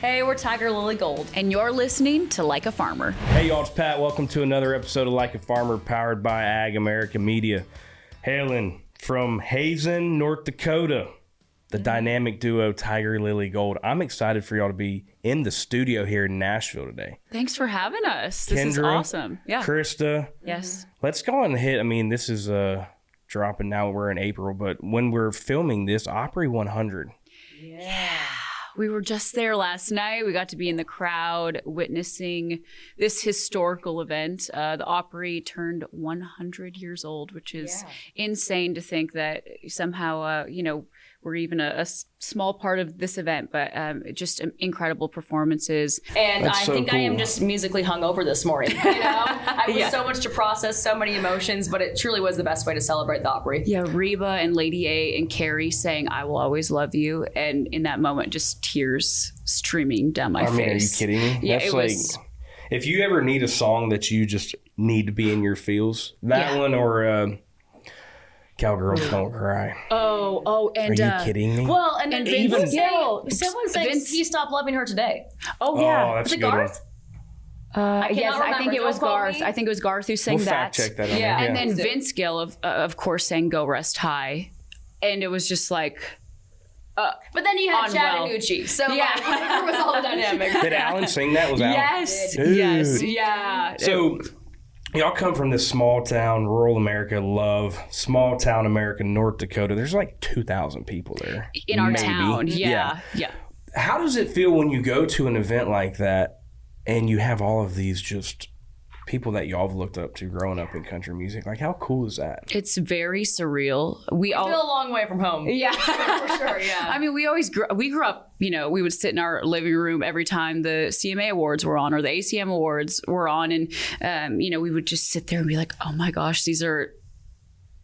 Hey, we're Tigirlily Gold. And you're listening to Like a Farmer. Hey, y'all, it's Pat. Welcome to another episode of Like a Farmer, powered by AgAmerica Media. Hailing from Hazen, North Dakota, the dynamic duo Tigirlily Gold. I'm excited for y'all to be in the studio here in Nashville today. Thanks for having us. This is Kendra, awesome. Yeah. Krista. Yes. Let's go on and hit. I mean, this is dropping now. We're in April, but when we're filming this, Opry 100. Yeah. We were just there last night. We got to be in the crowd witnessing this historical event. The Opry turned 100 years old, which is insane to think that somehow, we're even a small part of this event, but just incredible performances. And That's I so think cool. I am just musically hungover this morning. I was so much to process, so many emotions, but it truly was the best way to celebrate the Opry. Yeah, Reba and Lady A and Carrie saying, "I will always love you." And in that moment, just tears streaming down my face. I mean, are you kidding me? Yeah, That's it was. If you ever need a song that you just need to be in your feels, that one or Cowgirls Don't Cry. And are you kidding me? Well, and Vince Gill. Someone said he stopped loving her today. Oh yeah, that's Was a it good Garth? one. yes, I think remember. it was Don't quote Garth. me. I think it was Garth who sang We'll that. fact check that on Yeah. there. And then Vince Gill, of course, sang "Go Rest High," and it was just like. But then you had Unwell. Chattanooga, so Yeah. where was all the dynamic? Did Alan sing that? Was Alan? Yes, Dude. yes, yeah. So, y'all come from this small town, rural America, love, small town America, North Dakota. There's like 2,000 people there. In our maybe. town, yeah. How does it feel when you go to an event like that and you have all of these just people that y'all have looked up to growing up in country music? Like, how cool is that? It's very surreal. We Still a all. long way from home. Yeah, For sure, yeah. I mean, we grew up, we would sit in our living room every time the CMA awards were on or the ACM awards were on. And, we would just sit there and be like, oh my gosh, these are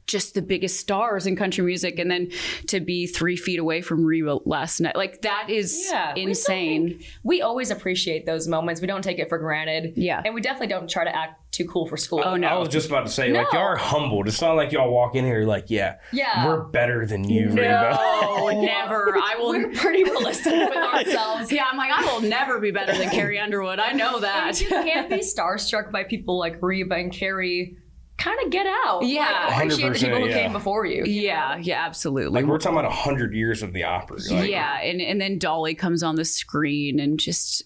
just the biggest stars in country music. And then to be 3 feet away from Reba last night, like that is insane. We always appreciate those moments. We don't take it for granted. Yeah. And we definitely don't try to act too cool for school. Oh, no. I was just about to say, like, y'all are humbled. It's not like y'all walk in here like, Yeah. we're better than you, Reba. No, never. We're pretty realistic with ourselves. Yeah, I'm like, I will never be better than Carrie Underwood. I know that. You can't be starstruck by people like Reba and Carrie. Kind of get out. Yeah. Like, appreciate the people who 100%, came before you. Yeah, absolutely. Like, we're talking about 100 years of the Opry. Like, Yeah, and then Dolly comes on the screen and just,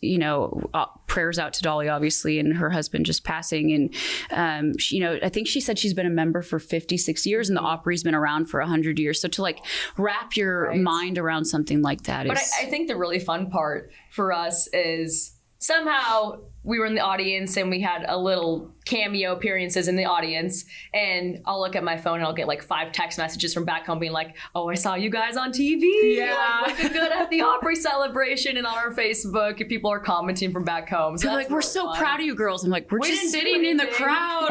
prayers out to Dolly, obviously, and her husband just passing. And, I think she said she's been a member for 56 years and the Opry's been around for 100 years. So to like wrap your mind around something like that is... But I think the really fun part for us is somehow we were in the audience and we had a little cameo appearances in the audience, and I'll look at my phone and I'll get like 5 text messages from back home being like, "Oh, I saw you guys on TV. Yeah. Like, looking good at the Opry celebration," and on our Facebook, and people are commenting from back home. So They're that's like, "We're really so fun. proud of you girls." I'm like, "We're We just didn't do sitting in the anything." crowd."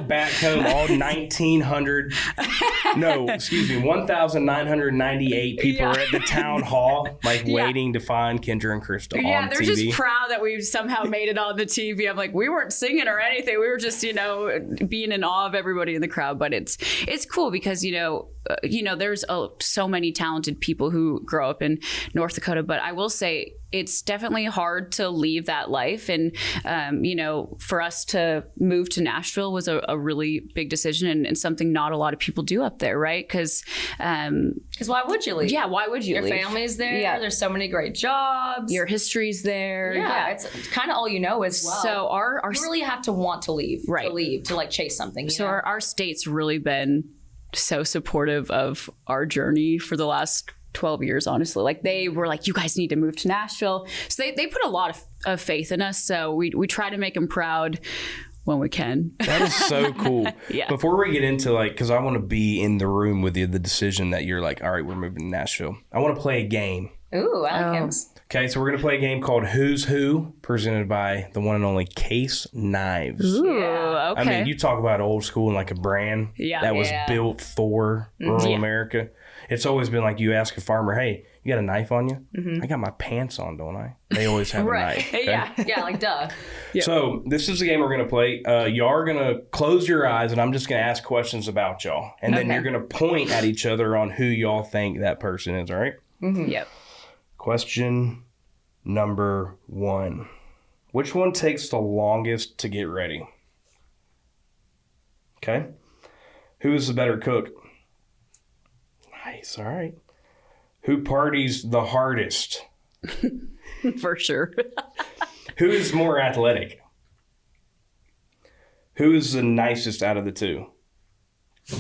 back home, all 1,998 people are at the town hall, waiting to find Kendra and Krista Yeah, on they're TV. just proud that we somehow made it on the TV. I'm like, we weren't singing or anything. We were just, being in awe of everybody in the crowd. But it's cool because, there's so many talented people who grow up in North Dakota. But I will say it's definitely hard to leave that life. And, for us to move to Nashville was a really big decision and something not a lot of people do up there, right? Because why would you leave? Yeah, why would you Your leave? family's there. Yeah. There's so many great jobs. Your history's there. Yeah, it's kind of all you know as well. So our you really have to want to leave, Right. to like chase something. So our state's really been so supportive of our journey for the last 12 years, honestly. Like they were like, you guys need to move to Nashville. So they put a lot of faith in us. So we try to make them proud when we can. That is so cool. Yeah. Before we get into because I want to be in the room with you, the decision that you're like, all right, we're moving to Nashville. I want to play a game. Ooh, I like games. Okay, so we're going to play a game called Who's Who, presented by the one and only Case Knives. Ooh, okay. I mean, you talk about old school and like a brand that was built for rural America. It's always been like you ask a farmer, hey, you got a knife on you? I got my pants on, don't I? They always have a knife. Okay? Yeah, like duh. So this is the game we're going to play. Y'all are going to close your eyes, and I'm just going to ask questions about y'all. And then you're going to point at each other on who y'all think that person is, all right? Yep. Question number one. Which one takes the longest to get ready? Okay. Who is the better cook? Nice. All right. Who parties the hardest? For sure. Who is more athletic? Who is the nicest out of the two?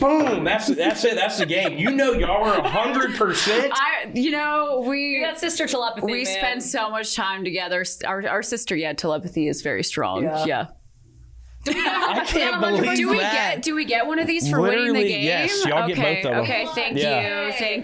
Boom! That's it. That's the game. You know, y'all are 100%. We got sister telepathy. We spend so much time together. Our sister, telepathy is very strong. Yeah. I can't believe that. Do we get one of these for winning the game? Yes, y'all get both of them. Okay, thank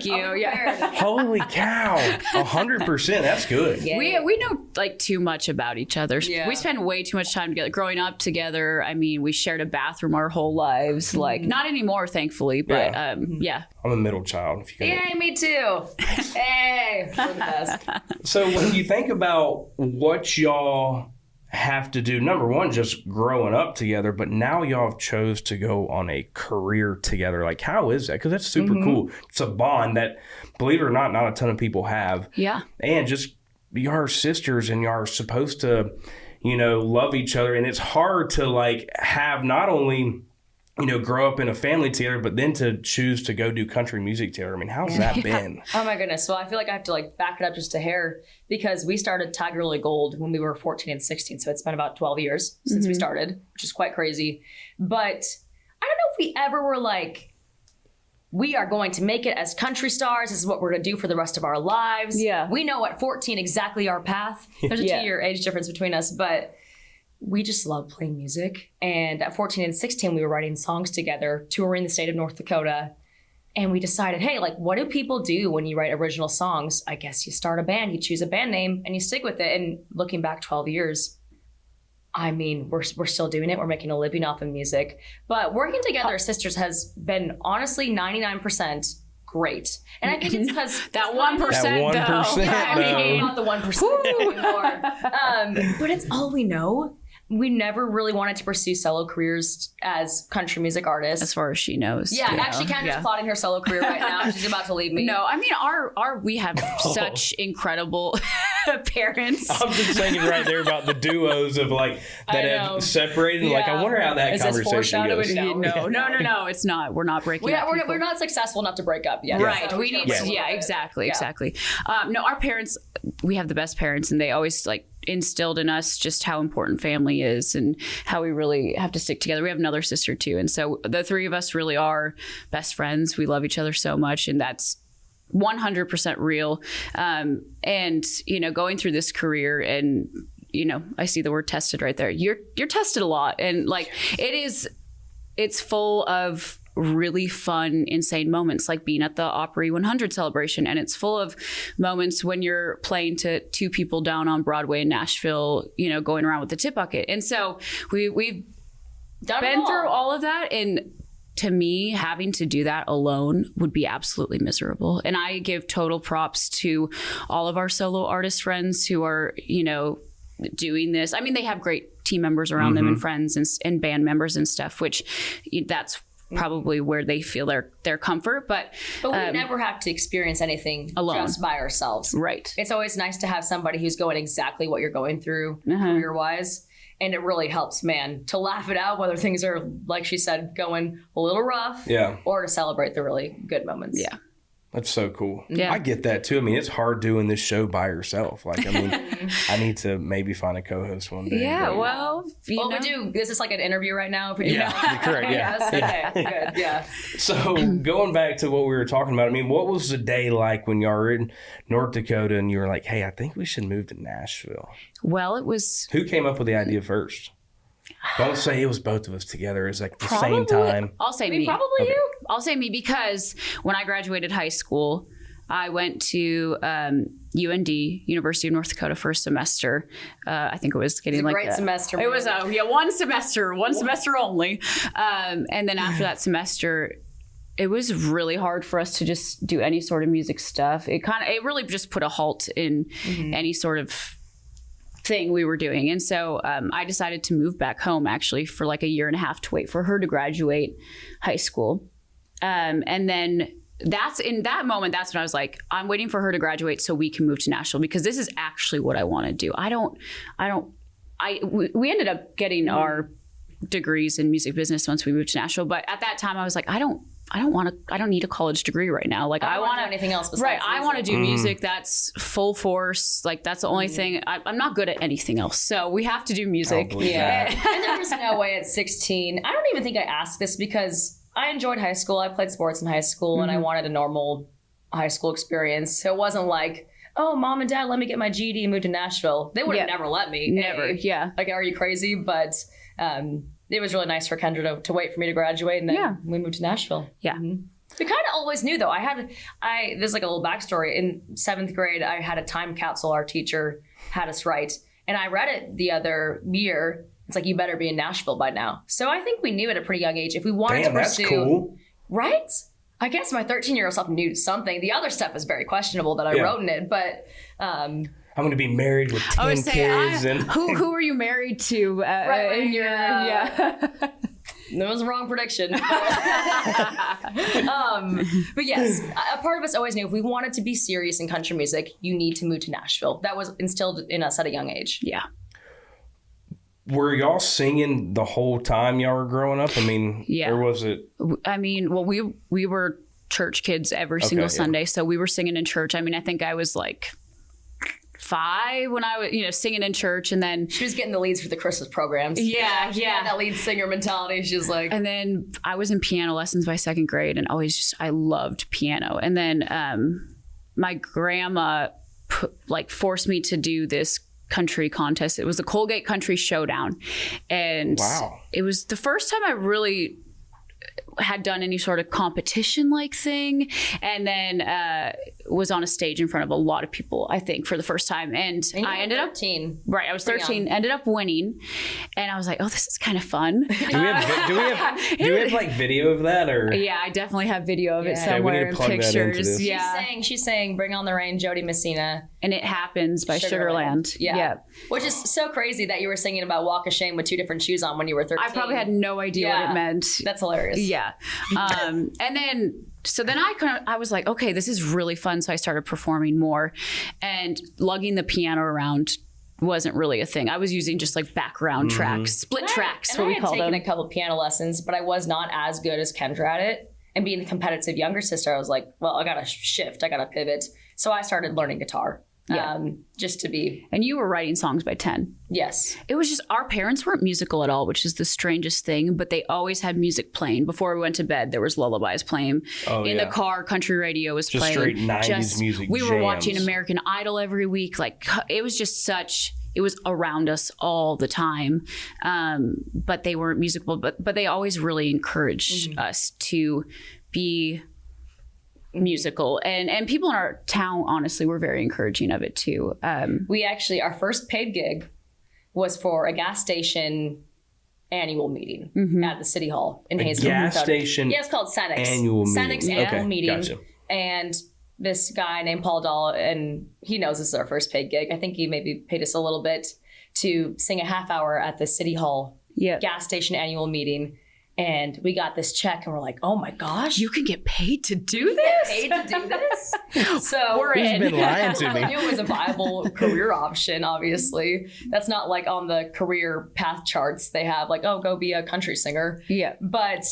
you. Yeah. Holy cow! 100%. That's good. We know like too much about each other. Yeah. We spend way too much time together. Growing up together, I mean, we shared a bathroom our whole lives. Like not anymore, thankfully. But yeah. I'm a middle child. If you can. Yay, me too. Hey, we're the best. So when you think about what y'all have to do, number one, just growing up together, but now y'all have chose to go on a career together. Like, how is that? Because that's super cool. It's a bond that, believe it or not a ton of people have. Yeah. And just y'all are sisters and y'all are supposed to, love each other. And it's hard to like have not only grow up in a family together, but then to choose to go do country music together. I mean, how's that been? Oh my goodness. Well, I feel like I have to like back it up just a hair because we started Tigirlily Gold when we were 14 and 16. So it's been about 12 years since we started, which is quite crazy. But I don't know if we ever were like, we are going to make it as country stars. This is what we're going to do for the rest of our lives. Yeah. We know at 14 exactly our path. There's a 2-year age difference between us, but we just love playing music. And at 14 and 16, we were writing songs together, touring the state of North Dakota. And we decided, hey, like, what do people do when you write original songs? I guess you start a band, you choose a band name, and you stick with it. And looking back 12 years, I mean, we're still doing it. We're making a living off of music. But working together as sisters has been honestly 99% great. And I think it's because that 1%, that 1%, though. I mean, not the 1% anymore. But it's all we know. We never really wanted to pursue solo careers as country music artists. As far as she knows. Yeah, actually, Kendra's plotting her solo career right now. She's about to leave me. No, I mean, we have such incredible parents. I'm just thinking right there about the duos of like that have separated. Yeah. Like, I wonder how that conversation goes. No, it's not. We're not breaking up. We're not successful enough to break up yet. Right. So we need to. Yeah, exactly. No, our parents, we have the best parents, and they always like instilled in us just how important family is and how we really have to stick together. We have another sister too. And so the three of us really are best friends. We love each other so much, and that's 100% real. And, going through this career and, I see the word tested right there. You're tested a lot. And like, it's full of really fun, insane moments, like being at the Opry 100 celebration. And it's full of moments when you're playing to 2 people down on Broadway in Nashville, going around with the tip bucket. And so we've been through all of that. And to me, having to do that alone would be absolutely miserable. And I give total props to all of our solo artist friends who are, doing this. I mean, they have great team members around them and friends and band members and stuff, which that's probably where they feel their comfort. But we never have to experience anything alone, just by ourselves. Right. It's always nice to have somebody who's going exactly what you're going through career-wise. And it really helps, man, to laugh it out, whether things are, like she said, going a little rough, or to celebrate the really good moments. Yeah. That's so cool. Yeah. I get that too. I mean, it's hard doing this show by yourself. Like, I mean, I need to maybe find a co-host one day. Yeah, but, well, we do. Is this like an interview right now? If we do you're correct. Yeah. Yes? Okay, good. Yeah. So going back to what we were talking about, I mean, what was the day like when you were in North Dakota and you were like, hey, I think we should move to Nashville? Well, it was... Who came up with the idea first? Don't say it was both of us together. It's like the same time. I'll say me. Probably you. I'll say me because when I graduated high school, I went to UND, University of North Dakota, for a semester. I think it was getting like great semester. It was one semester only. And then after that semester, it was really hard for us to just do any sort of music stuff. It really just put a halt in any sort of thing we were doing. And so I decided to move back home actually for like a year and a half to wait for her to graduate high school. And then that's in that moment, that's when I was like, I'm waiting for her to graduate so we can move to Nashville, because this is actually what I want to do. We ended up getting our degrees in music business once we moved to Nashville. But at that time I was like, I don't need a college degree right now. Like I want to do anything else besides right. music. I want to do music. That's full force. Like that's the only thing. I'm not good at anything else. So we have to do music. Yeah. And there was no way at 16. I don't even think I asked this because I enjoyed high school. I played sports in high school and I wanted a normal high school experience. So it wasn't like, oh, mom and dad, let me get my GED and move to Nashville. They would have never let me. Never. Yeah. Like, are you crazy? But it was really nice for Kendra to wait for me to graduate, and then we moved to Nashville. Yeah. We kind of always knew, though. There's like a little backstory. In 7th grade, I had a time capsule our teacher had us write, and I read it the other year. It's like, you better be in Nashville by now. So I think we knew at a pretty young age if we wanted to pursue. That's cool. Right? I guess my 13-year-old self knew something. The other stuff is very questionable that I wrote in it, but I'm going to be married with 10 kids. Who are you married to? Right, That was a wrong prediction. But yes, a part of us always knew if we wanted to be serious in country music, you need to move to Nashville. That was instilled in us at a young age. Yeah. Were y'all singing the whole time y'all were growing up? I mean, or was it? I mean, well, we were church kids every single Sunday, so we were singing in church. I mean, I think I was like 5 when I was, singing in church, and then she was getting the leads for the Christmas programs. Yeah. That lead singer mentality. She was like, and then I was in piano lessons by 2nd grade, and I loved piano. And then my grandma forced me to do this country contest. It was the Colgate Country Showdown, and it was the first time I really had done any sort of competition like thing, and then was on a stage in front of a lot of people, I think, for the first time. And I ended 13. Right, I was 13, ended up winning, and I was like, oh, this is kind of fun. Do we have like video of that? Or yeah, I definitely have video of it somewhere in pictures. Yeah, she's saying Bring on the Rain, Jody Messina. And It Happens by Sugarland. Yeah. Which is so crazy that you were singing about Walk of Shame with 2 different shoes on when you were 13. I probably had no idea what it meant. That's hilarious. Yeah. And then I was like, okay, this is really fun. So I started performing more, and lugging the piano around wasn't really a thing. I was using just like background tracks, split tracks, what we call them. I had taken a couple piano lessons, but I was not as good as Kendra at it. And being a competitive younger sister, I was like, well, I got to shift. I got to pivot. So I started learning guitar. Just to be. And you were writing songs by 10. Yes. It was just, our parents weren't musical at all, which is the strangest thing, but they always had music playing. Before we went to bed, there was lullabies playing. In the car, country radio was playing. Just straight 90s music We jams. were watching American Idol every week. Like, it was just it was around us all the time. But they weren't musical, but they always really encouraged us to be musical, and people in our town honestly were very encouraging of it too. We actually, our first paid gig was for a gas station annual meeting at the city hall in Hazel. Gas station. Yeah, it's called Senex. Annual meeting. Senex annual meeting. Gotcha. And this guy named Paul Dahl, and he knows this is our first paid gig. I think he maybe paid us a little bit to sing a half hour at the city hall gas station annual meeting. And we got this check, and we're like, "Oh my gosh, you can get paid to do this! Paid to do this!" So we're in. He's been lying to me. I knew it was a viable career option. Obviously, that's not like on the career path charts. They have like, "Oh, go be a country singer." Yeah. But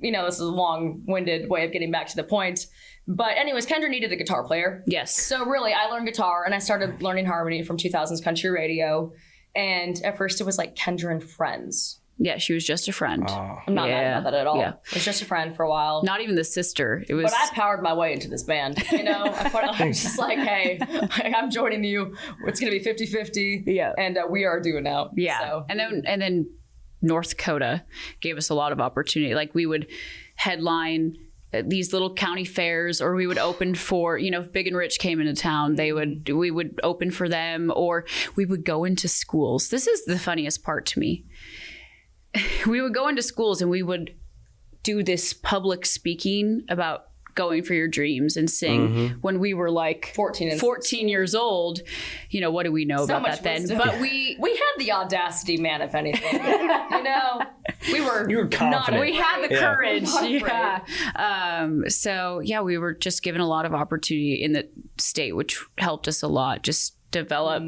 this is a long-winded way of getting back to the point. But anyways, Kendra needed a guitar player. Yes. So really, I learned guitar, and I started learning harmony from 2000s country radio. And at first, it was like Kendra and Friends. Yeah, she was just a friend. I'm not mad about that at all. Yeah. It was just a friend for a while. Not even the sister. It was. But I powered my way into this band. I'm just like, hey, I'm joining you. It's going to be 50-50. Yeah. And we are doing now. Yeah. So. And then North Dakota gave us a lot of opportunity. Like we would headline these little county fairs, or we would open for, if Big and Rich came into town, we would open for them, or we would go into schools. This is the funniest part to me. We would go into schools and we would do this public speaking about going for your dreams and sing when we were like 14 years old. What do we know about that then? But we had the audacity, man, if anything. We were You were confident. not We had the Yeah. courage. Not afraid. So we were just given a lot of opportunity in the state, which helped us a lot. Just develop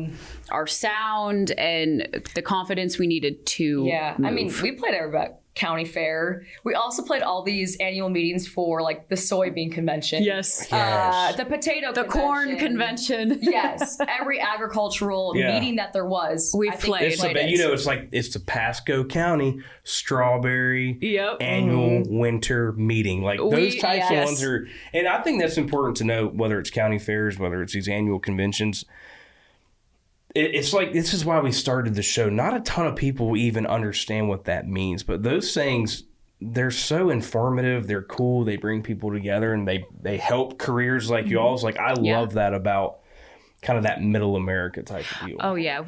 our sound and the confidence we needed to Yeah, I mean, we played at county fair. We also played all these annual meetings for like the soybean convention. Yes. Yes. The potato The corn convention. Yes, every agricultural Yeah. meeting that there was. We I think played. we It's played the, it. you know, it's the Pasco County Strawberry Yep. Annual Winter Meeting. Like those types of yes. ones are, and I think that's important to know, whether it's county fairs, whether it's these annual conventions. It's like, this is why we started the show. Not a ton of people even understand what that means, but those things, they're so informative. They're cool. They bring people together, and they help careers like y'all's. Like, I love that about kind of that middle America type of deal. Oh yeah,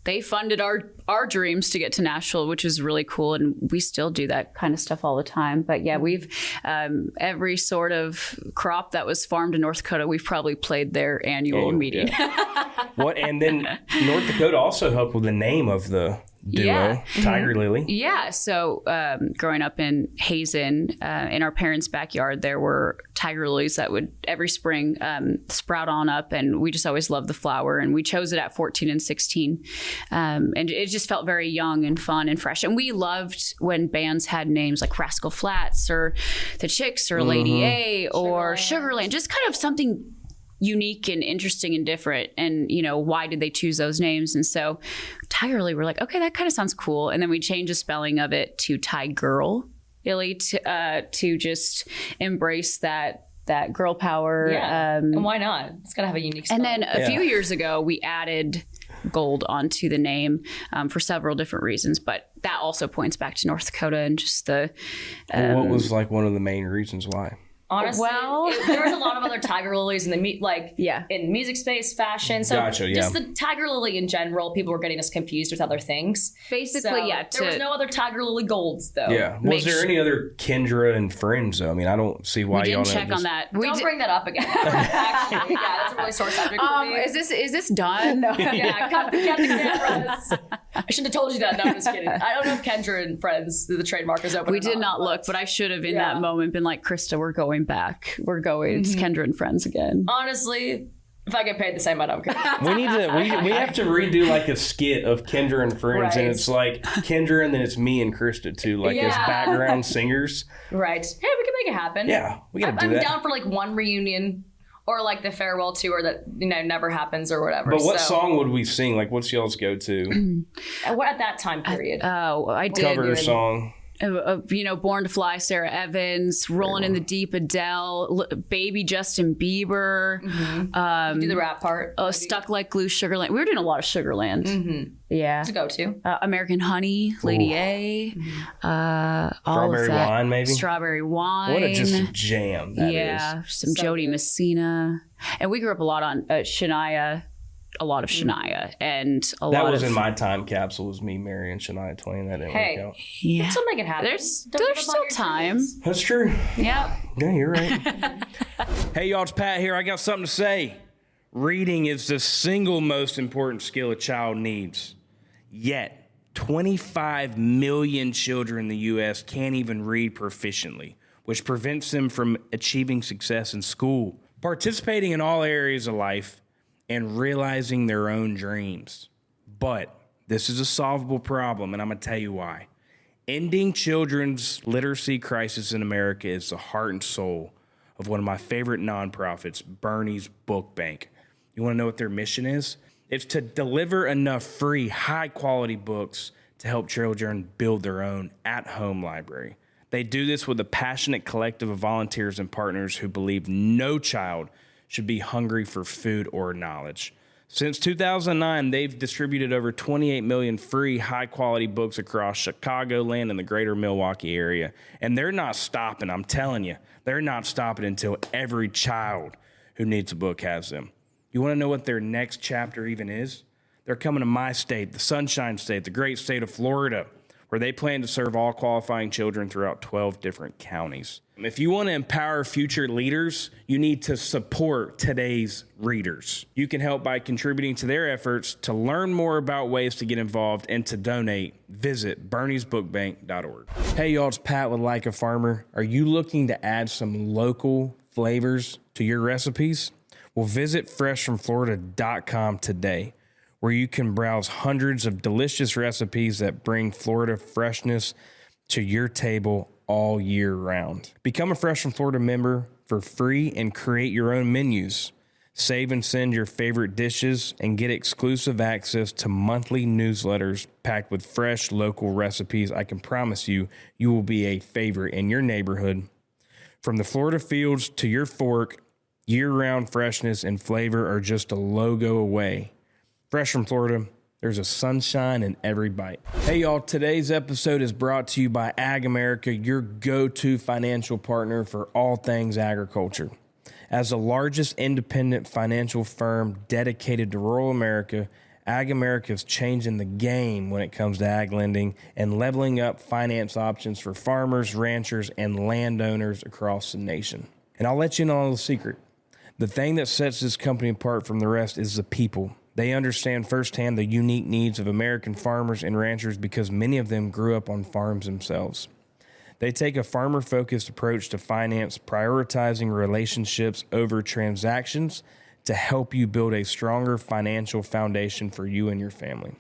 they funded our dreams to get to Nashville, which is really cool, and we still do that kind of stuff all the time. But yeah, we've every sort of crop that was farmed in North Dakota, we've probably played their annual meeting. Yeah. What? And then North Dakota also helped with the name of the duo, Yeah. Tigirlily. Yeah. So growing up in Hazen, in our parents' backyard, there were tiger lilies that would every spring sprout on up. And we just always loved the flower. And we chose it at 14 and 16. And it just felt very young and fun and fresh. And we loved when bands had names like Rascal Flats or The Chicks or Lady A or Sugarland, just kind of something unique and interesting and different. And, you know, why did they choose those names? And so Tigirlily, we're like, okay, that kind of sounds cool. And then we changed the spelling of it to Tigirlily to just embrace that girl power. Yeah, and why not? It's got to have a unique And spelling. then a few years ago, we added gold onto the name for several different reasons. But that also points back to North Dakota and just the... What was like one of the main reasons why? Honestly, Well- there was a lot of other tiger lilies in the in music space, fashion. So Gotcha, just the tiger lily in general, people were getting us confused with other things. Basically, So there was no other tiger lily golds though. Yeah. Was there any other Kendra and friends though? I mean, I don't see why We y'all didn't don't check just- on that. Don't bring that up again. Actually, yeah, that's a really sore subject for me. Is this done? No. Yeah, cut the cameras. I shouldn't have told you that. No, I'm just kidding. I don't know if Kendra and Friends, the trademark is open. We or did not look, but I should have in that moment been like, Krista, we're going back. We're going. It's Kendra and Friends again. Honestly, if I get paid the same, I don't care. We have to redo like a skit of Kendra and Friends, and Right. it's like Kendra, and then it's me and Krista too, like as Yeah. background singers. Right. Hey, we can make it happen. Yeah, we gotta do I'm that. down for like one reunion or like the farewell tour that, you know, never happens or whatever. But what So- song would we sing? Like, what's y'all's go-to What at that time period? I did. cover song? Born to Fly, Sarah Evans, Rolling in the Deep, Adele, Baby Justin Bieber, Do the rap part. Stuck Like Glue, Sugarland. We were doing a lot of Sugarland. Yeah. To go to. American Honey, Lady A, all Strawberry of that. Wine, maybe? Strawberry Wine. What a just jam that is. Some So Jody good. Messina. And we grew up a lot on Shania, a lot of Shania, and a That lot was of... in my time capsule, was me marrying Shania Twain. That didn't Hey. work out. Yeah. Still make it happen. There's Don't give up on still your time. dreams. That's true. Yep. Yeah, you're right. Hey, y'all, it's Pat here. I got something to say. Reading is the single most important skill a child needs. Yet, 25 million children in the U.S. can't even read proficiently, which prevents them from achieving success in school, participating in all areas of life, and realizing their own dreams. But this is a solvable problem, and I'm going to tell you why. Ending children's literacy crisis in America is the heart and soul of one of my favorite nonprofits, Bernie's Book Bank. You want to know what their mission is? It's to deliver enough free, high-quality books to help children build their own at-home library. They do this with a passionate collective of volunteers and partners who believe no child should be hungry for food or knowledge. Since 2009, they've distributed over 28 million free, high-quality books across Chicagoland and the greater Milwaukee area. And they're not stopping, I'm telling you. They're not stopping until every child who needs a book has them. You want to know what their next chapter even is? They're coming to my state, the Sunshine State, the great state of Florida, where they plan to serve all qualifying children throughout 12 different counties. If you want to empower future leaders, you need to support today's readers. You can help by contributing to their efforts. To learn more about ways to get involved and to donate, visit berniesbookbank.org. Hey y'all, it's Pat with Like a Farmer. Are you looking to add some local flavors to your recipes? Well, visit freshfromflorida.com today, where you can browse hundreds of delicious recipes that bring Florida freshness to your table all year round. Become a Fresh from Florida member for free and create your own menus. Save and send your favorite dishes and get exclusive access to monthly newsletters packed with fresh local recipes. I can promise you, you will be a favorite in your neighborhood. From the Florida fields to your fork, year-round freshness and flavor are just a logo away. Fresh from Florida, there's a sunshine in every bite. Hey y'all, today's episode is brought to you by AgAmerica, your go-to financial partner for all things agriculture. As the largest independent financial firm dedicated to rural America, AgAmerica is changing the game when it comes to ag lending and leveling up finance options for farmers, ranchers, and landowners across the nation. And I'll let you know a little secret. The thing that sets this company apart from the rest is the people. They understand firsthand the unique needs of American farmers and ranchers because many of them grew up on farms themselves. They take a farmer-focused approach to finance, prioritizing relationships over transactions to help you build a stronger financial foundation for you and your family.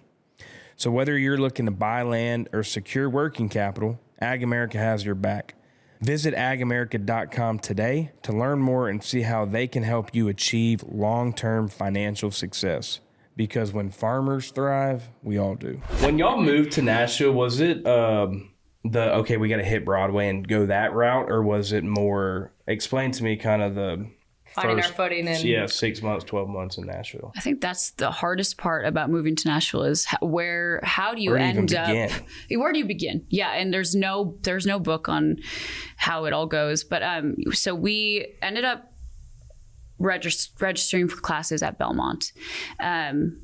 So whether you're looking to buy land or secure working capital, AgAmerica has your back. Visit agamerica.com today to learn more and see how they can help you achieve long-term financial success. Because when farmers thrive, we all do. When y'all moved to Nashville, was it okay, we got to hit Broadway and go that route? Or was it more, explain to me kind of the Finding our footing in. Yeah, 6 months, 12 months in Nashville. I think that's the hardest part about moving to Nashville is how do you end up? Where do you begin? Yeah, and there's no book on how it all goes. But so we ended up registering for classes at Belmont, and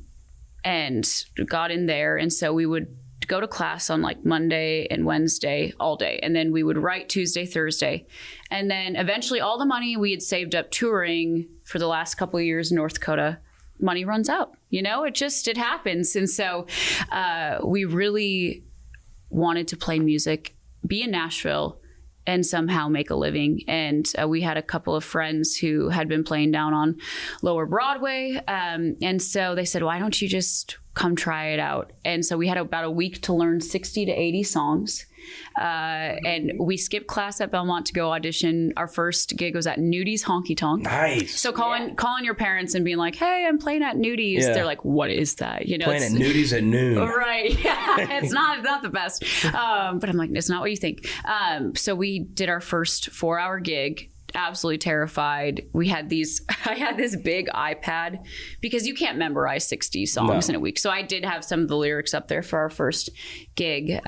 got in there, and so we would go to class on like Monday and Wednesday all day. And then we would write Tuesday, Thursday. And then eventually all the money we had saved up touring for the last couple of years in North Dakota, money runs out. You know, it happens. And so we really wanted to play music, be in Nashville, and somehow make a living. And we had a couple of friends who had been playing down on Lower Broadway. And so they said, why don't you just come try it out? And so we had about a week to learn 60 to 80 songs. And we skipped class at Belmont to go audition. Our first gig was at Nudi's Honky Tonk. Nice. So calling your parents and being like, hey, I'm playing at Nudi's. Yeah. They're like, what is that? You know, playing at Nudi's at noon. Right. Yeah. It's not the best. But I'm like, it's not what you think. So we did our first 4-hour gig. Absolutely terrified. I had this big iPad because you can't memorize 60 songs in a week. So I did have some of the lyrics up there for our first gig.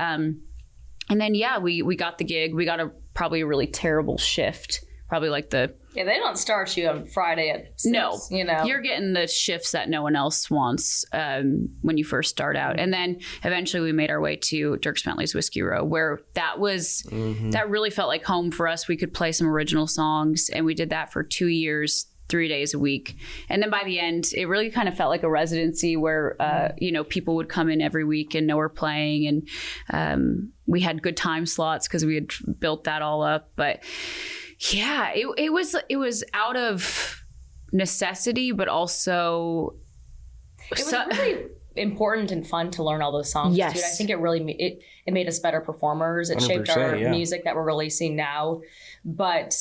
And then, we got the gig. We got probably a really terrible shift. Probably like they don't start you on Friday at 6. No, you know, you're getting the shifts that no one else wants when you first start out. And then eventually we made our way to Dierks Bentley's Whiskey Row, where that really felt like home for us. We could play some original songs, and we did that for 2 years, 3 days a week. And then by the end, it really kind of felt like a residency where, people would come in every week and know we're playing. And we had good time slots because we had built that all up. But yeah, it was out of necessity, but also it was really important and fun to learn all those songs. Yes. Dude, I think it really it made us better performers. It shaped our music that we're releasing now. But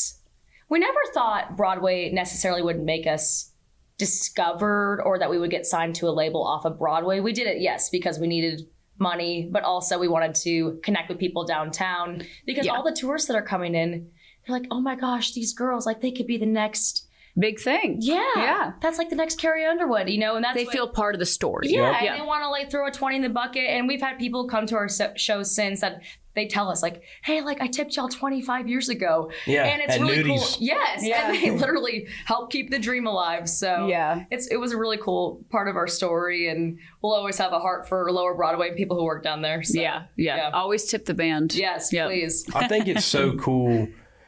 we never thought Broadway necessarily would make us discovered or that we would get signed to a label off of Broadway. We did it, yes, because we needed money, but also we wanted to connect with people downtown because all the tourists that are coming in, they're like, oh my gosh, these girls, like they could be the next big thing. Yeah. That's like the next Carrie Underwood, you know, and that's They feel part of the story. Yeah, and they want to like throw a 20 in the bucket. And we've had people come to our shows since that they tell us like, hey, like I tipped y'all 25 years ago. Yeah, and it's at really Nudies. cool. Yes, and they literally help keep the dream alive. So it was a really cool part of our story, and we'll always have a heart for Lower Broadway and people who work down there. So, yeah. Always tip the band. Yes, please. I think it's so cool.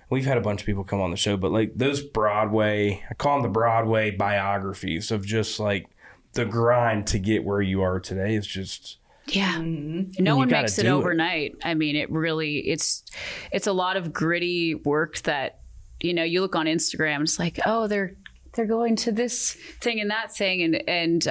We've had a bunch of people come on the show, but like those Broadway, I call them the Broadway biographies of just like the grind to get where you are today is just... Yeah. No one makes it overnight. I mean, it really, it's a lot of gritty work that, you know, you look on Instagram, it's like, oh, they're going to this thing and that thing. And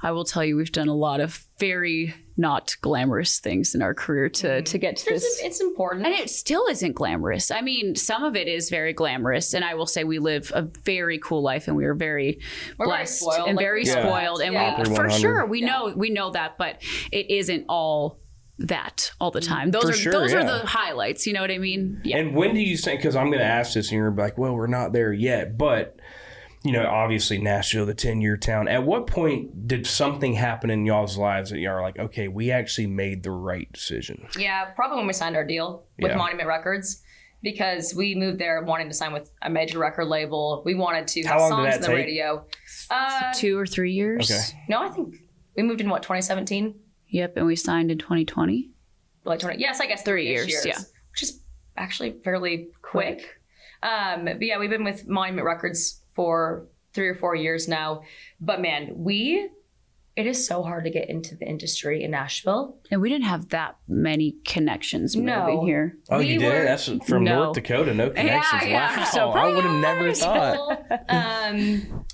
I will tell you, we've done a lot of very not glamorous things in our career to get to this. It's important. And it still isn't glamorous. I mean, some of it is very glamorous. And I will say we live a very cool life and we're very blessed very spoiled, and like, very spoiled. And we, for sure, we know that, but it isn't all that all the time. Those are the highlights. You know what I mean? Yeah. And when do you think, because I'm going to ask this and you're like, well, we're not there yet, but you know, obviously Nashville, the 10-year town. At what point did something happen in y'all's lives that y'all are like, okay, we actually made the right decision? Yeah, probably when we signed our deal with Monument Records, because we moved there wanting to sign with a major record label. We wanted to have songs on the radio. 2 or 3 years. Okay. No, I think we moved in 2017. Yep, and we signed in 2020. Yes, I guess 3 years. Yeah, which is actually fairly quick. But yeah, we've been with Monument Records for 3 or 4 years now. But man, it is so hard to get into the industry in Nashville. And we didn't have that many connections moving here. Oh, you didn't? That's from North Dakota, no connections. Wow, so I would have never thought.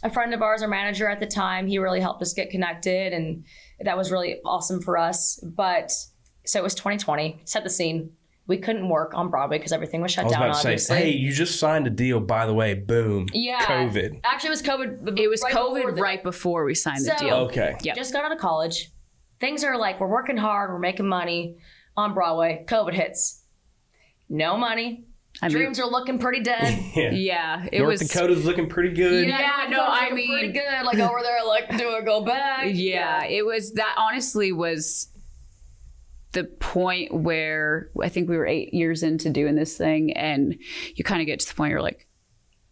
A friend of ours, our manager at the time, he really helped us get connected, and that was really awesome for us. But so it was 2020, set the scene. We couldn't work on Broadway because everything was shut down, obviously. Say, hey, you just signed a deal, by the way, boom, COVID. Actually, it was COVID. It was COVID right before we signed the deal. Okay. Yep. Just got out of college. Things are like, we're working hard, we're making money on Broadway. COVID hits. No money. Dreams are looking pretty dead. North Dakota's looking pretty good. Pretty good. Like over there, like, do I go back? Yeah, it was, that honestly was the point where I think we were 8 years into doing this thing, and you kind of get to the point where you're like,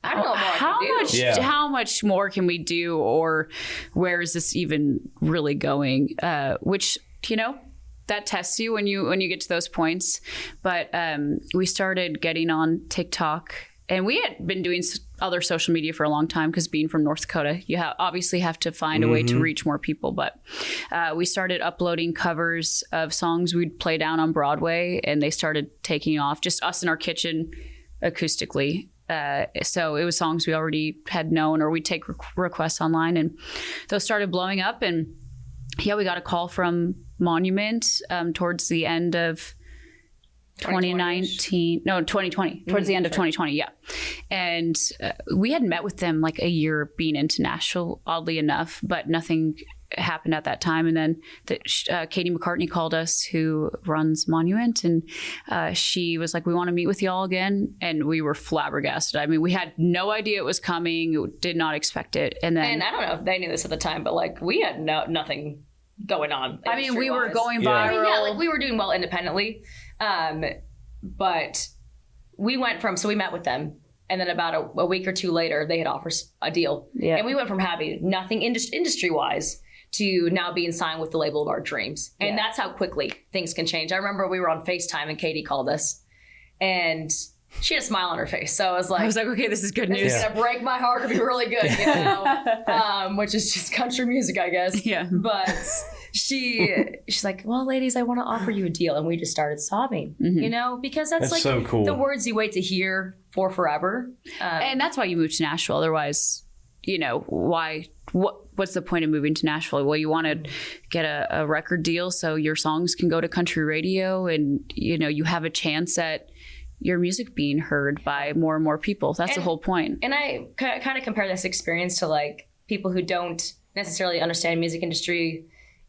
I don't know how much more can we do, or where is this even really going? Which, you know, that tests you when you get to those points. But we started getting on TikTok, and we had been doing other social media for a long time, because being from North Dakota, you obviously have to find a way to reach more people. But we started uploading covers of songs we'd play down on Broadway, and they started taking off, just us in our kitchen acoustically. So it was songs we already had known, or we'd take requests online, and those started blowing up. And we got a call from Monument towards the end of 2020, towards the end of 2020. And we had met with them like a year being into Nashville, oddly enough, but nothing happened at that time. And then Katie McCartney called us, who runs Monument, and she was like, we want to meet with y'all again. And we were flabbergasted. I mean, we had no idea it was coming, did not expect it. And then, and I don't know if they knew this at the time, but like we had nothing going on. I mean, we were going viral. Like we were doing well independently. But we went from, so we met with them, and then about a week or two later, they had offered us a deal. Yeah. And we went from having nothing industry-wise to now being signed with the label of our dreams. And that's how quickly things can change. I remember we were on FaceTime and Katie called us, and she had a smile on her face. So I was like, okay, this is good news. This is going to break my heart to be really good, you know, which is just country music, I guess. Yeah. But she's like, well, ladies, I want to offer you a deal. And we just started sobbing, you know, because that's like so cool. The words you wait to hear for forever. And that's why you moved to Nashville. Otherwise, you know, what's the point of moving to Nashville? Well, you want to get a record deal so your songs can go to country radio, and, you know, you have a chance at your music being heard by more and more people. That's the whole point. And I kind of compare this experience to like people who don't necessarily understand music industry.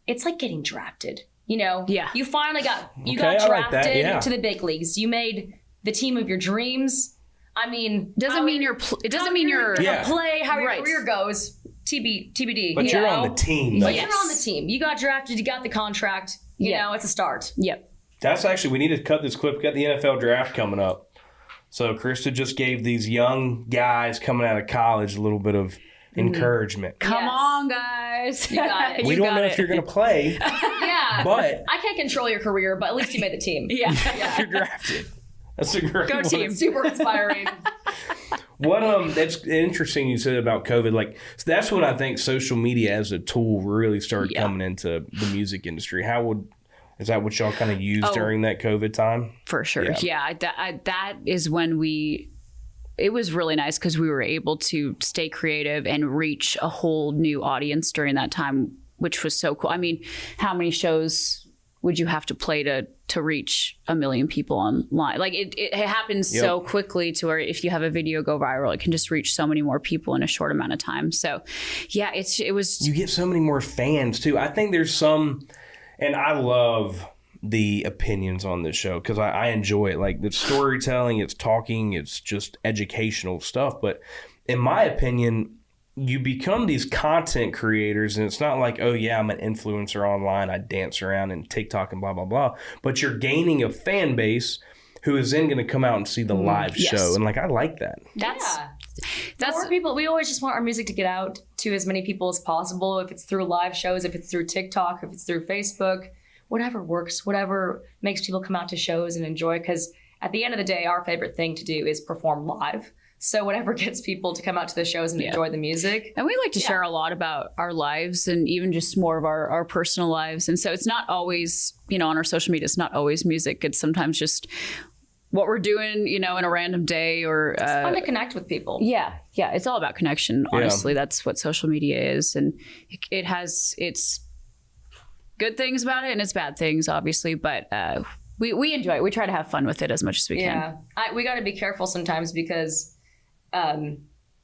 It's like getting drafted, you know? Yeah. You finally got drafted to the big leagues. You made the team of your dreams. I mean, Doesn't mean you're. It doesn't mean you're. gonna play, how your Right. career goes. TBD. But you're on the team, though. But you're on the team. You got drafted. You got the contract. You know, it's a start. Yep. That's actually, we need to cut this clip. We got the NFL draft coming up. So Krista just gave these young guys coming out of college a little bit of encouragement. Come Yes. on, guys. You got it. We don't know if you're going to play, Yeah. but I can't control your career, but at least you made the team. Yeah. you're drafted. That's a great Go one. team. Super inspiring. What that's interesting you said about COVID. Like, so that's when I think social media as a tool really started coming into the music industry. Is that what y'all kind of used during that COVID time? For sure. Yeah. That is when it was really nice because we were able to stay creative and reach a whole new audience during that time, which was so cool. I mean, how many shows would you have to play to reach 1 million people online? Like it happens so quickly to where if you have a video go viral, it can just reach so many more people in a short amount of time. So yeah, it was. You get so many more fans too. I think there's some, and I love the opinions on this show because I enjoy it. Like the storytelling, it's talking, it's just educational stuff. But in my opinion, you become these content creators, and it's not like, oh yeah, I'm an influencer online, I dance around in TikTok and blah blah blah, but you're gaining a fan base who is then going to come out and see the live show, and like I like that. That's more people. We always just want our music to get out to as many people as possible. If it's through live shows, if it's through TikTok, if it's through Facebook, whatever works, whatever makes people come out to shows and enjoy. Because at the end of the day, our favorite thing to do is perform live. So whatever gets people to come out to the shows and enjoy the music. And we like to share a lot about our lives and even just more of our personal lives. And so it's not always, on our social media, it's not always music. It's sometimes just what we're doing, in a random day or... It's fun to connect with people. Yeah. Yeah. It's all about connection. Honestly, that's what social media is. And it has its good things about it and its bad things, obviously. But we enjoy it. We try to have fun with it as much as we can. Yeah. We got to be careful sometimes because... you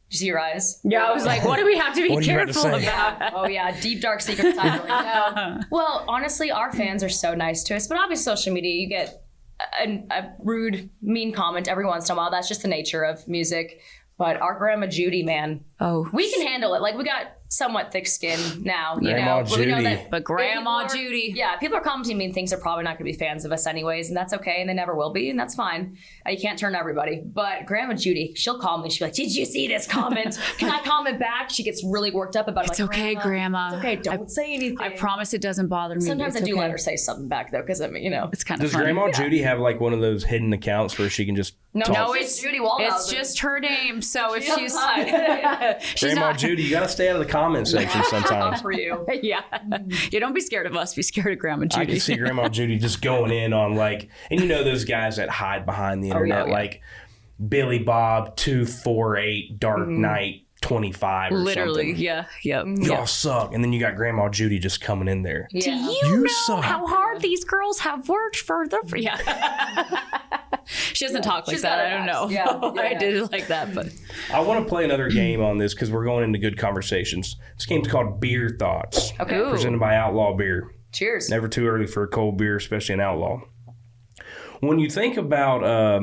see your eyes? Yeah, I was like, what do we have to be careful about? Oh yeah, deep dark secrets. Well, honestly, our fans are so nice to us, but obviously social media, you get a rude, mean comment every once in a while. That's just the nature of music. But our grandma Judy, man, we can handle it. Like we got somewhat thick skin now, Grandma but we know Judy. that But Grandma Judy. Yeah, people are commenting mean things are probably not going to be fans of us anyways, and that's okay, and they never will be, and that's fine. You can't turn everybody. But Grandma Judy, she'll call me. She'll be like, did you see this comment? Can I comment back? She gets really worked up about it. It's okay, Grandma. It's okay, don't say anything. I promise it doesn't bother me. Sometimes I do okay. let her say something back, though, because, It's kind of Does funny. Grandma Judy have like one of those hidden accounts where she can just No, talk? it's Judy Waldhausen. It's just her name. So if she's Grandma Judy, you got to stay out of the comment section sometimes. for you. yeah, you don't be scared of us. Be scared of Grandma I Judy. can see Grandma Judy just going in on like, and those guys that hide behind the internet, like Billy Bob 248 Dark Knight 25 or Literally, something. yeah. Y'all suck. And then you got Grandma Judy just coming in there. Do Yeah. you know suck. how hard these girls have worked for the? Yeah. She doesn't talk like she's that. got I don't her know. ass. Yeah. I did it like that, but I want to play another game on this because we're going into good conversations. This game's called Beer Thoughts. Okay. Ooh. Presented by Outlaw Beer. Cheers. Never too early for a cold beer, especially an Outlaw. When you think about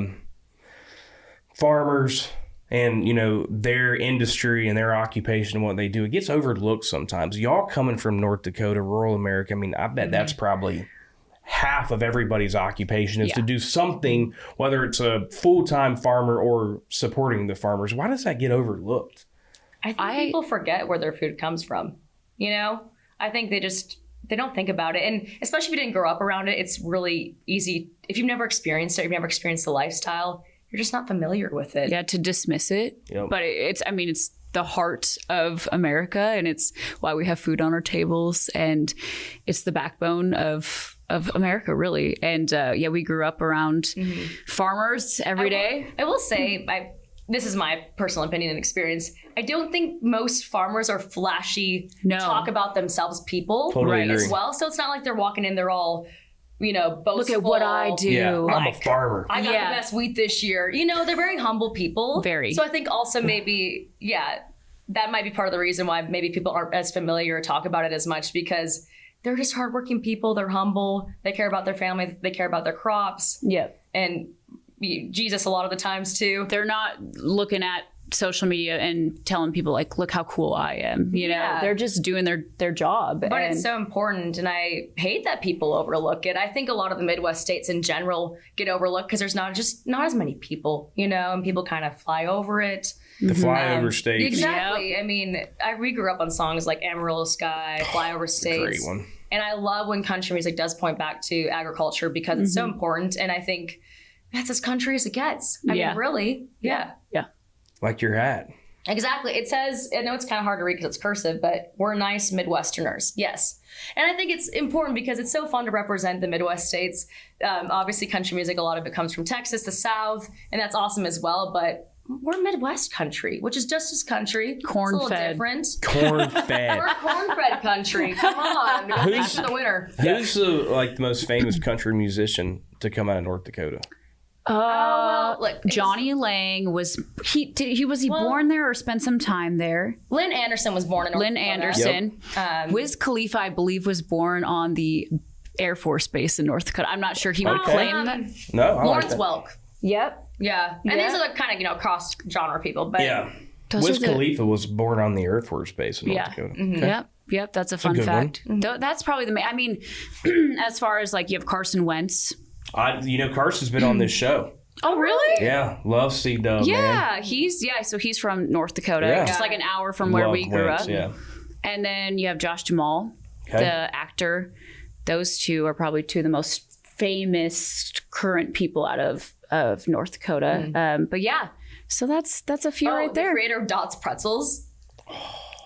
farmers and, their industry and their occupation and what they do, it gets overlooked sometimes. Y'all coming from North Dakota, rural America, I mean, I bet that's probably half of everybody's occupation is to do something, whether it's a full-time farmer or supporting the farmers. Why does that get overlooked? I think people forget where their food comes from. I think they don't think about it. And especially if you didn't grow up around it, it's really easy. If you've never experienced it, you've never experienced the lifestyle, you're just not familiar with it. yeah, to dismiss it. Yep. But it's the heart of America, and it's why we have food on our tables, and it's the backbone of America, really. And we grew up around farmers every day. I will say, this is my personal opinion and experience. I don't think most farmers are flashy, talk about themselves people Totally agree. as well. So it's not like they're walking in, they're all, boastful. Look at what I do. Yeah, I'm a farmer. I got the best wheat this year. They're very humble people. Very. So I think also maybe, that might be part of the reason why maybe people aren't as familiar or talk about it as much, because they're just hardworking people. They're humble. They care about their family. They care about their crops. Yep. And Jesus a lot of the times too. They're not looking at social media and telling people like, look how cool I am. You know, Yeah. they're just doing their job. But it's so important, and I hate that people overlook it. I think a lot of the Midwest states in general get overlooked because there's not as many people, you know, and people kind of fly over it. The flyover states. Exactly. I mean, we grew up on songs like Amarillo Sky, Flyover States. Great one. And I love when country music does point back to agriculture because it's so important. And I think that's as country as it gets. I mean, really. Yeah. Like your hat. Exactly. It says, I know it's kind of hard to read because it's cursive, but we're nice Midwesterners. Yes. And I think it's important because it's so fun to represent the Midwest states. Obviously, country music, a lot of it comes from Texas, the South, and that's awesome as well. But we're Midwest country, which is just as country. Corn it's a little fed. different. Corn-fed. We're corn-fed country. Come on. Back to the winter. Who's the most famous country musician to come out of North Dakota? Look, Johnny Lang was born there or spent some time there? Lynn Anderson was born in North Lynn Dakota. Anderson. Whiz Khalifa, I believe, was born on the Air Force Base in North Dakota. I'm not sure he would claim that. No, I like Lawrence that. Welk. Yep. Yeah. And these are the kind of, cross genre people. But Yeah. Those Wiz are the- Khalifa was born on the Air Force Base in North Dakota. Okay. Yep. That's a fun good fact. That's probably the main. I mean, as far as like you have Carson Wentz. Carson's been on this show. Oh, really? Yeah, love C-Dub, man. Yeah, so he's from North Dakota, Yeah. just like an hour from where Love we grew Wentz, up. Yeah. And then you have Josh Jamal, Okay. the actor. Those two are probably two of the most famous current people out of North Dakota. But yeah, so that's a few right The there. creator of Dot's Pretzels.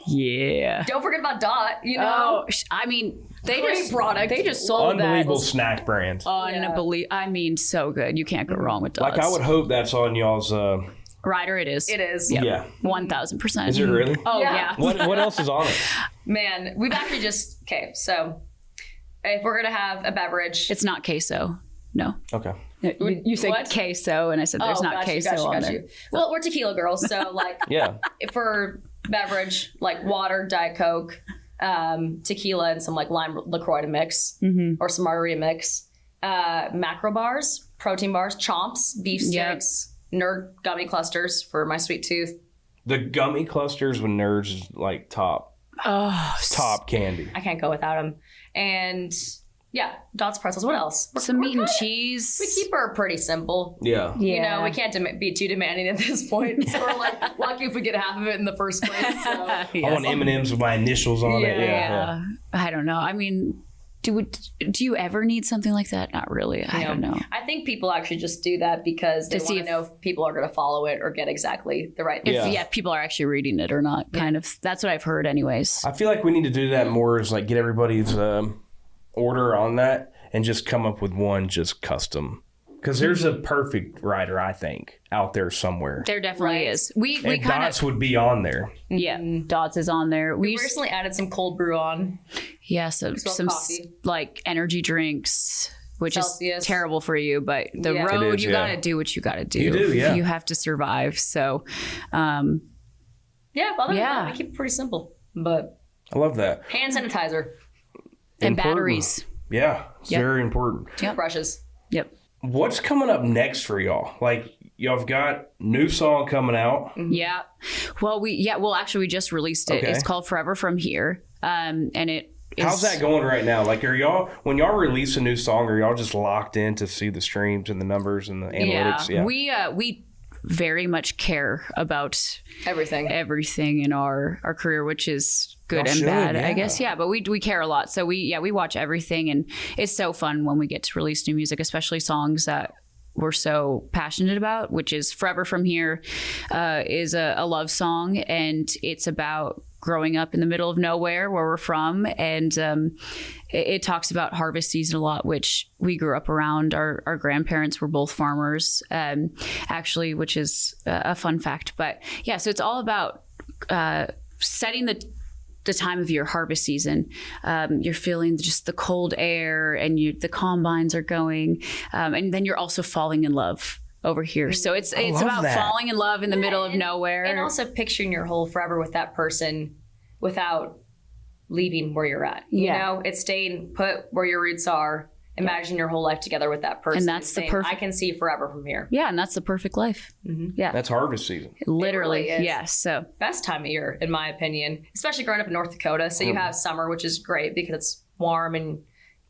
Yeah. Don't forget about Dot, you know. Oh, I mean, they Great product. just sold Unbelievable that. snack brand. I mean, so good. You can't go wrong with Dots. Like I would hope that's on y'all's. Ryder, it is. It is. Yep. Yeah. 1,000%. Is it really? Oh Yeah. yeah. What else is on it? Man, we've actually so if we're going to have a beverage. It's not queso. No. Okay. You said What? queso, and I said there's not queso on there. Well, we're tequila girls, so like Yeah. for beverage, like water, Diet Coke, tequila, and some like lime LaCroix to mix, or some margarita mix. Macro bars, protein bars, chomps, beef sticks, nerd gummy clusters for my sweet tooth. The gummy clusters with nerds is like top candy. I can't go without them. And yeah, Dot's pretzels. What else? Some meat and We cheese. keep her pretty simple. Yeah. You know, we can't be too demanding at this point. So we're like lucky if we get half of it in the first place. So. I want M&Ms with my initials on it. Yeah. I don't know. I mean, do you ever need something like that? Not really. I don't know. I think people actually just do that because they To see want to know if people are going to follow it or get exactly the right thing. Yeah. If people are actually reading it or not. Kind of. That's what I've heard, anyways. I feel like we need to do that more. Is like get everybody's order on that and just come up with one just custom. Because there's a perfect writer, I think, out there somewhere. There definitely is. We And kind Dots of would be on there. Dots is on there. We recently added some cold brew on. some coffee. like energy drinks, which Celsius. is terrible for you, but the Yeah. road It is, you yeah. gotta do what you gotta do. You do, yeah. You have to survive. So Yeah, other than Yeah. that, we keep it pretty simple. But I love that. hand sanitizer, and Important. batteries. Yeah, it's Yep. very important. toothbrushes. Yep. What's coming up next for y'all? Like, y'all have got new song coming out. Yeah. Well, actually we just released it. Okay. It's called Forever From Here. And it is, How's that going right now? Like, when y'all release a new song, are y'all just locked in to see the streams and the numbers and the analytics? Yeah. We very much care about Everything. everything in our career, which is good Y'all and should, bad, yeah. I guess. Yeah, but we care a lot. So we watch everything, and it's so fun when we get to release new music, especially songs that we're so passionate about, which is Forever From Here is a love song, and it's about growing up in the middle of nowhere where we're from, and it talks about harvest season a lot, which we grew up around. Our grandparents were both farmers, actually, which is a fun fact. But yeah, so it's all about setting the time of your harvest season. You're feeling just the cold air, and the combines are going, and then you're also falling in love over here. So it's love about that. falling in love in the middle of nowhere. And also picturing your whole forever with that person without leaving where you're at. You know, it's staying put where your roots are imagine your whole life together with that person. And that's the saying, perfect- I can see forever from here. Yeah, and that's the perfect life. Yeah. That's harvest season. Literally. It really is. Yes. So Best time of year, in my opinion, especially growing up in North Dakota. So you have summer, which is great because it's warm and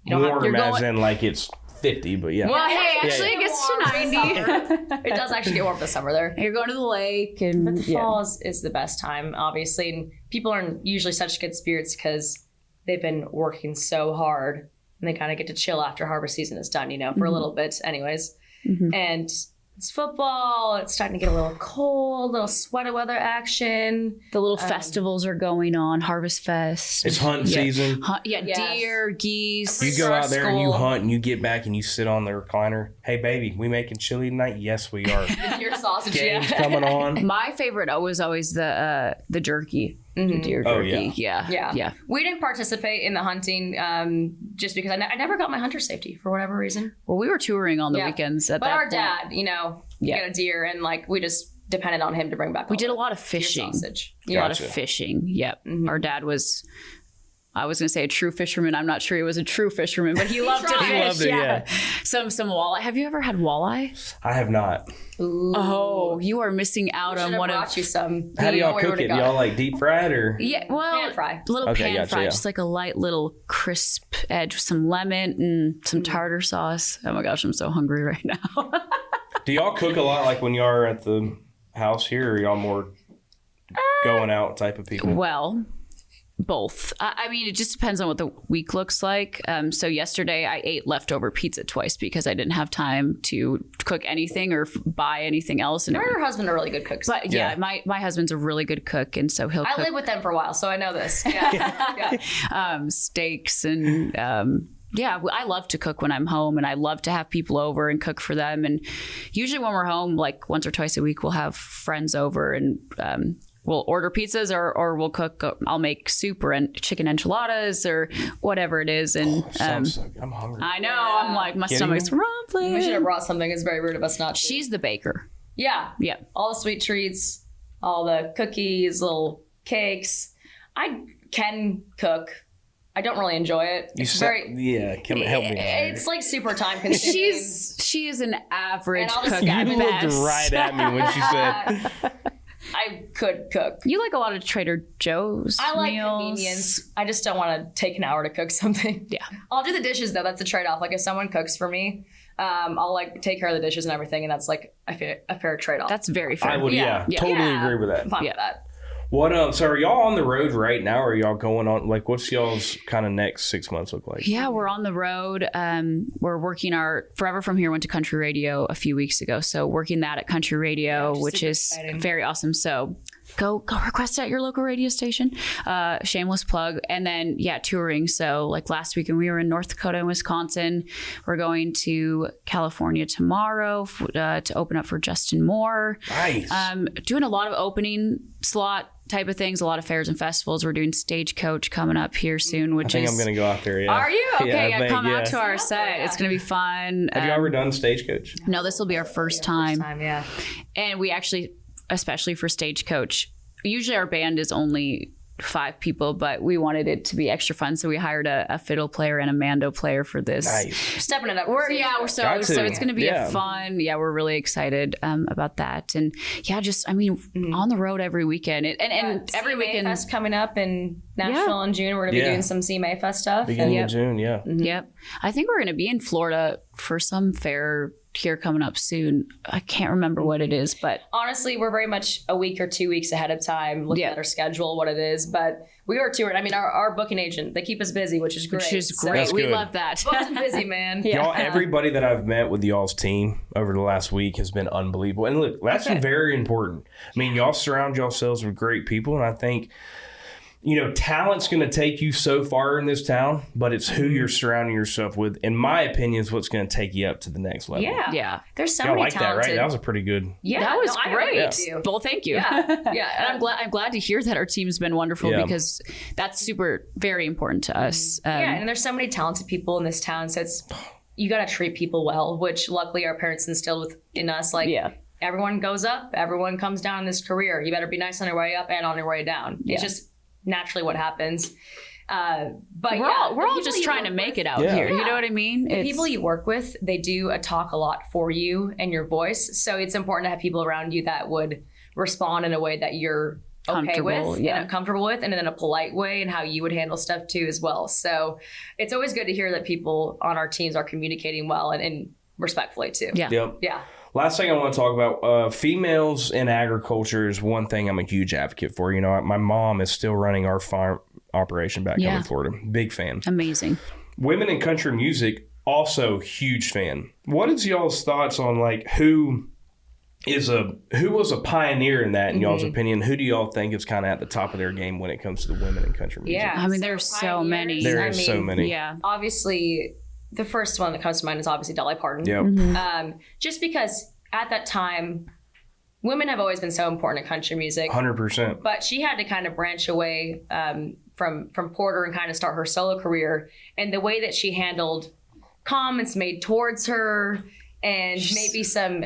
you don't have Warm as in like it's 50, but yeah. well, hey, actually yeah. it gets to 90. It does actually get warm this summer there. You're going to the lake and But the fall is the best time, obviously. And people are in usually such good spirits because they've been working so hard and they kind of get to chill after harvest season is done, for a little bit anyways. And it's football. It's starting to get a little cold, little sweater weather action. the little festivals are going on, Harvest Fest. It's hunting season. Yes. Deer, geese. You go Start out there and you school. hunt and you get back and you sit on the recliner. Hey, baby, we making chili tonight? Yes, we are. Your sausage, Game's yeah. coming on. My favorite was always the jerky. The deer Oh, jerky. Yeah. We didn't participate in the hunting just because I never got my hunter safety for whatever reason. Well, we were touring on the Yeah. weekends at But that our point. dad, Yeah. got a deer and we just depended on him to bring back. We did a lot of fishing. Sausage. A lot of Gotcha. fishing. Yep. Our dad was, I was going to say a true fisherman. I'm not sure he was a true fisherman, but he loved to tried. fish. He loved it, yeah. Some walleye. Have you ever had walleye? I have not. Oh, you are missing out Should on have one brought of. you some. How do You know y'all where we cook it? would've Do got y'all like deep fried or? Yeah, well, Pan fry. little Okay, pan gotcha, fry, yeah. just like a light little crisp edge with some lemon and some tartar sauce. Oh my gosh, I'm so hungry right now. Do y'all cook a lot like when y'all are at the house here, or y'all more going out type of people? Well, both. I mean, it just depends on what the week looks like. So yesterday I ate leftover pizza twice because I didn't have time to cook anything or buy anything else. And Her husband are really good cooks. but yeah, my husband's a really good cook, and so he'll I cook lived with them for a while, so I know this. Yeah. steaks and yeah, I love to cook when I'm home, and I love to have people over and cook for them. And usually when we're home, like once or twice a week, we'll have friends over and we'll order pizzas or we'll cook. I'll make soup or chicken enchiladas or whatever it is. And Sounds so, I'm hungry. I know I'm like my Kidding stomach's me? We should have rumbling. brought something. It's very rude of us not to. She's the baker. Yeah. Yeah. All the sweet treats, all the cookies, little cakes. I can cook. I don't really enjoy it. You It's said, yeah, come help me. It's like super time consuming. She is an average And I'll just cook at You looked best. right at me when she said, I could cook. You like a lot of Trader Joe's I like meals. convenience. I just don't want to take an hour to cook something. Yeah. I'll do the dishes though. That's a trade-off. Like if someone cooks for me, I'll like take care of the dishes and everything, and that's like a fair trade-off. That's very fair. I would, yeah, Yeah. totally Yeah. agree with that. I'm fine Yeah. with that. What, so are y'all on the road right now, or are y'all going on, like, what's y'all's kind of next 6 months look like? Yeah, we're on the road. We're working our Forever From Here went to Country Radio a few weeks ago. So working that at Country Radio, which super is exciting. very awesome. So go request it at your local radio station. Shameless plug. And then, yeah, touring. So like last weekend, we were in North Dakota and Wisconsin. We're going to California tomorrow to open up for Justin Moore. Nice. Doing a lot of opening slot type of things, a lot of fairs and festivals. We're doing Stagecoach coming up here soon, which I think is... I'm going to go out there, yeah. Are you? Okay, I think, come out to yeah. our set. It's going to be fun. Have you ever done Stagecoach? No, this will be our first time. Yeah. And we actually, especially for Stagecoach, usually our band is only 5 people, but we wanted it to be extra fun. So we hired a fiddle player and a mando player for this. Nice. Stepping it up. We're Got so to. it's going to be Yeah. a fun. Yeah, we're really excited about that. And yeah, just on the road every weekend and every CMA weekend. Fest coming up in Nashville in June. We're gonna be Yeah. doing some CMA Fest stuff. Beginning Yep. of June, yeah. Yep. I think we're going to be in Florida for some fair here coming up soon. I can't remember what it is, but Honestly, we're very much a week or 2 weeks ahead of time looking Yeah. at our schedule, what it is. But we are touring. I mean, our booking agent, they keep us busy, which is great. which is So- great. That's We good. love that. Booked and busy, man. Y'all, everybody that I've met with y'all's team over the last week has been unbelievable. And look, that's very important. I mean, y'all surround yourselves with great people, and I think, talent's going to take you so far in this town, but it's who you're surrounding yourself with, in my opinion, is what's going to take you up to the next level. Yeah. Yeah. There's so Y'all many like that, talented. right? That was a pretty good. Yeah, That was no, I great. agree with you. Well, thank you. Yeah. Yeah. And I'm glad to hear that our team's been wonderful Yeah. because that's very important to us. Yeah, and there's so many talented people in this town, so it's you got to treat people well, which luckily our parents instilled in us. Like, Yeah. everyone goes up, everyone comes down in this career. You better be nice on your way up and on your way down. Yeah. It's just naturally what happens. But we're all just trying to make it out here. You know what I mean? The people you work with, they do talk a lot for you and your voice. So it's important to have people around you that would respond in a way that you're okay with, and comfortable with, and in a polite way, and how you would handle stuff too as well. So it's always good to hear that people on our teams are communicating well and respectfully too. Yeah. Last thing I want to talk about, females in agriculture is one thing I'm a huge advocate for. You know, my mom is still running our farm operation back home in Florida. Big fan. Amazing. Women in country music, also huge fan. What is y'all's thoughts on like who was a pioneer in that in y'all's opinion? Who do y'all think is kind of at the top of their game when it comes to the women in country music? Yeah, I mean, there's so many. There's so many. Yeah. Obviously, the first one that comes to mind is obviously Dolly Parton. Yep. Just because at that time, women have always been so important in country music. 100%. But she had to kind of branch away from Porter and kind of start her solo career. And the way that she handled comments made towards her and maybe some,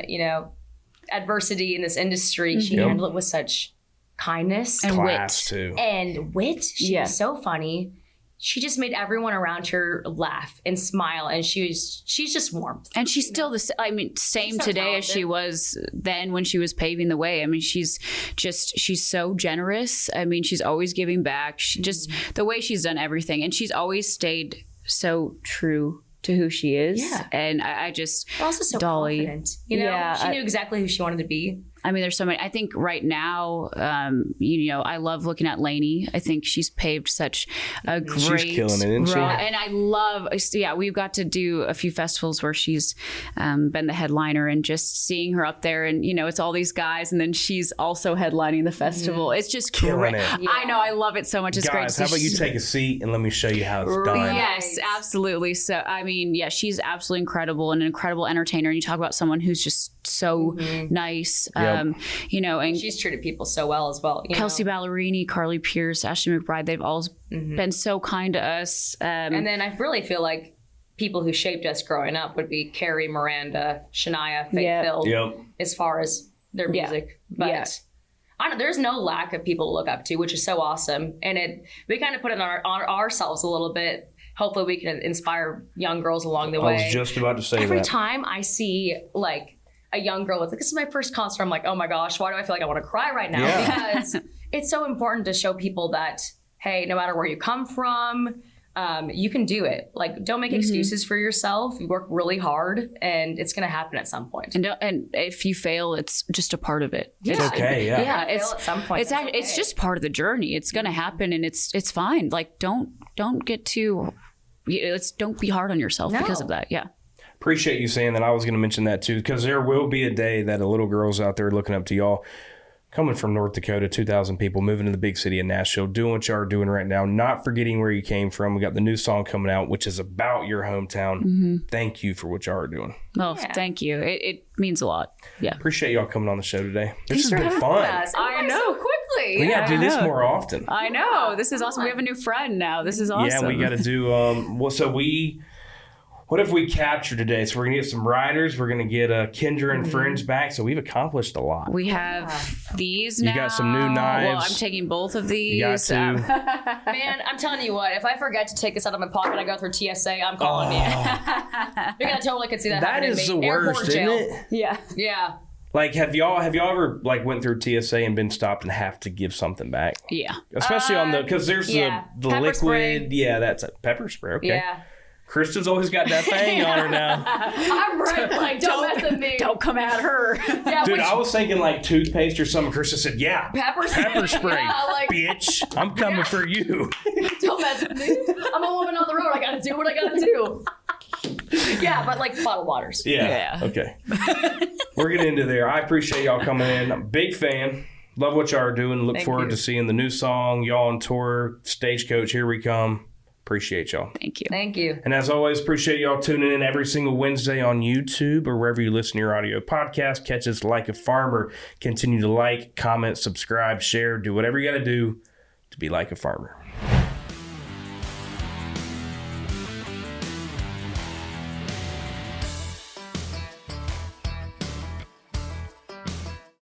adversity in this industry, she handled it with such kindness and class wit. Too. And wit. She was so funny. She just made everyone around her laugh and smile, and she's just warmth. And she's still same so today talented as she was then when she was paving the way. I mean, she's so generous. I mean, she's always giving back. She just the way she's done everything, and she's always stayed so true to who she is. Yeah. And I just but also so Dolly, confident. She knew exactly who she wanted to be. I mean, there's so many. I think right now, I love looking at Lainey. I think she's paved such a great She's killing it, isn't she? And I love, we've got to do a few festivals where she's been the headliner, and just seeing her up there, and it's all these guys, and then she's also headlining the festival. It's just killing great. it. Yeah. I know, I love it so much. It's Guys, great. How about you take a seat and let me show you how it's done? Yes, absolutely. So, I mean, she's absolutely incredible, and an incredible entertainer. And you talk about someone who's just so nice, and she's treated people so well as well. Kelsey Ballerini, Carly Pierce, Ashley McBride, they've all been so kind to us. And then I really feel like people who shaped us growing up would be Carrie, Miranda, Shania, Faith Hill, as far as their music. But I don't know, there's no lack of people to look up to, which is so awesome. And we kind of put it on ourselves a little bit. Hopefully we can inspire young girls along the way. I was just about to say Every time I see a young girl with this is my first concert, I'm like, oh my gosh, why do I feel like I want to cry right now? Because it's so important to show people that, hey, no matter where you come from, you can do it. Like, don't make excuses for yourself. You work really hard, and it's going to happen at some point. And if you fail, it's just a part of it. It's okay. Yeah. It's at some point. It's just part of the journey. It's going to happen, and it's fine. Like, don't get too. Don't be hard on yourself because of that. Yeah. Appreciate you saying that. I was going to mention that too, because there will be a day that a little girl's out there looking up to y'all, coming from North Dakota, 2,000 people, moving to the big city of Nashville, doing what y'all are doing right now, not forgetting where you came from. We got the new song coming out, which is about your hometown. Thank you for what y'all are doing. Well, thank you. It means a lot. Yeah. Appreciate y'all coming on the show today. This has been fun. I know. So quickly. We got to do this more often. I know. This is awesome. We have a new friend now. This is awesome. Yeah, we got to do, what have we captured today? So we're going to get some riders. We're going to get Kendra and friends back. So we've accomplished a lot. We have these now. You got some new knives. Well, I'm taking both of these. You got two. Man, I'm telling you what. If I forget to take this out of my pocket and I go through TSA, I'm calling you. You're going to totally could see that happening. That is the worst, isn't it? Yeah. Like, have y'all ever went through TSA and been stopped and have to give something back? Yeah. Especially on because there's the pepper liquid. Spray. Yeah, that's a pepper spray. Okay. Yeah. Kristen's always got that thing on her now. I'm right. Like, don't mess with me. Don't come at her. Yeah, dude, I was thinking like toothpaste or something. Kristen said, yeah. Pepper spray. Yeah, bitch. I'm coming for you. Don't mess with me. I'm a woman on the road. I got to do what I got to do. Yeah, but like bottled waters. Yeah. Okay. We're getting into there. I appreciate y'all coming in. I'm a big fan. Love what y'all are doing. Look forward to seeing the new song. Y'all on tour. Stagecoach, here we come. Appreciate y'all. Thank you. And as always, appreciate y'all tuning in every single Wednesday on YouTube or wherever you listen to your audio podcast. Catch us Like a Farmer. Continue to like, comment, subscribe, share, do whatever you got to do to be like a farmer.